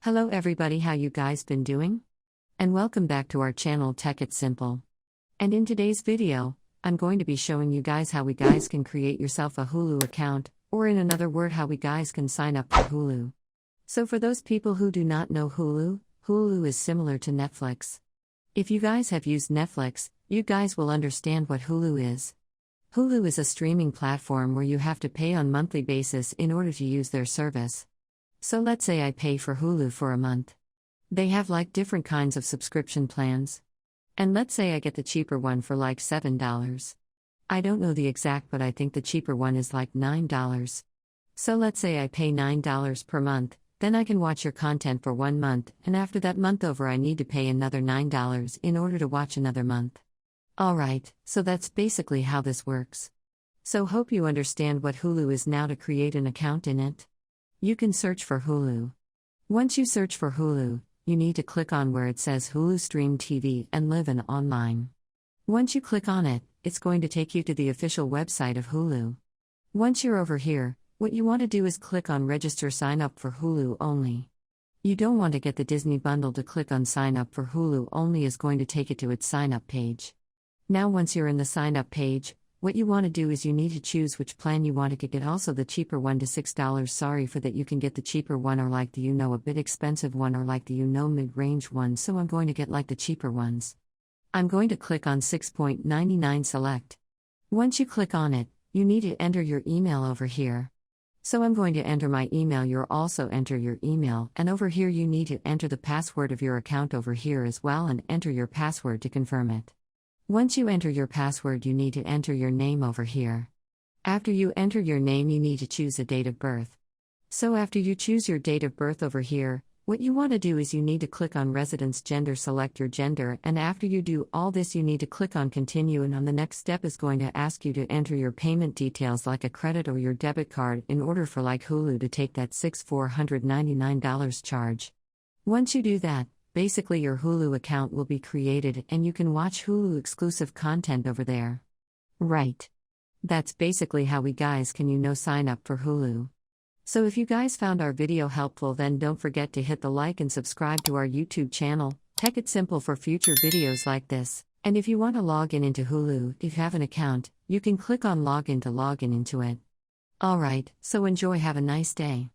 Hello everybody, how you guys been doing? And welcome back to our channel Tech It Simple. And in today's video, I'm going to be showing you guys how we guys can create yourself a Hulu account, or in another word how we guys can sign up for Hulu. So for those people who do not know Hulu, Hulu is similar to Netflix. If you guys have used Netflix, you guys will understand what Hulu is. Hulu is a streaming platform where you have to pay on monthly basis in order to use their service. So let's say I pay for Hulu for a month. They have like different kinds of subscription plans. And let's say I get the cheaper one for like $7. I don't know the exact, but I think the cheaper one is like $9. So let's say I pay $9 per month, then I can watch your content for 1 month, and after that month over I need to pay another $9 in order to watch another month. Alright, so that's basically how this works. So hope you understand what Hulu is now. To create an account in it, you can search for Hulu. Once you search for Hulu, you need to click on where it says Hulu Stream TV and Live and Online. Once you click on it, it's going to take you to the official website of Hulu. Once you're over here, what you want to do is click on Register Sign Up for Hulu Only. You don't want to get the Disney bundle. To click on Sign Up for Hulu Only is going to take it to its sign up page. Now once you're in the sign up page, what you want to do is you need to choose which plan you want to get. Also the cheaper one to $6. Sorry for that, you can get the cheaper one or like the a bit expensive one or like the mid-range one, so I'm going to get like the cheaper ones. I'm going to click on 6.99 select. Once you click on it, you need to enter your email over here. So I'm going to enter my email. You'll also enter your email, and over here you need to enter the password of your account over here as well, and enter your password to confirm it. Once you enter your password, you need to enter your name over here. After you enter your name, you need to choose a date of birth. So after you choose your date of birth over here, what you want to do is you need to click on residence gender, select your gender, and after you do all this you need to click on continue, and on the next step is going to ask you to enter your payment details like a credit or your debit card in order for like Hulu to take that $499 charge. Once you do that, basically your Hulu account will be created and you can watch Hulu exclusive content over there. Right. That's basically how we guys can sign up for Hulu. So if you guys found our video helpful, then don't forget to hit the like and subscribe to our YouTube channel, Tech It Simple, for future videos like this. And if you want to log in into Hulu, if you have an account, you can click on login to log in into it. Alright, so enjoy, have a nice day.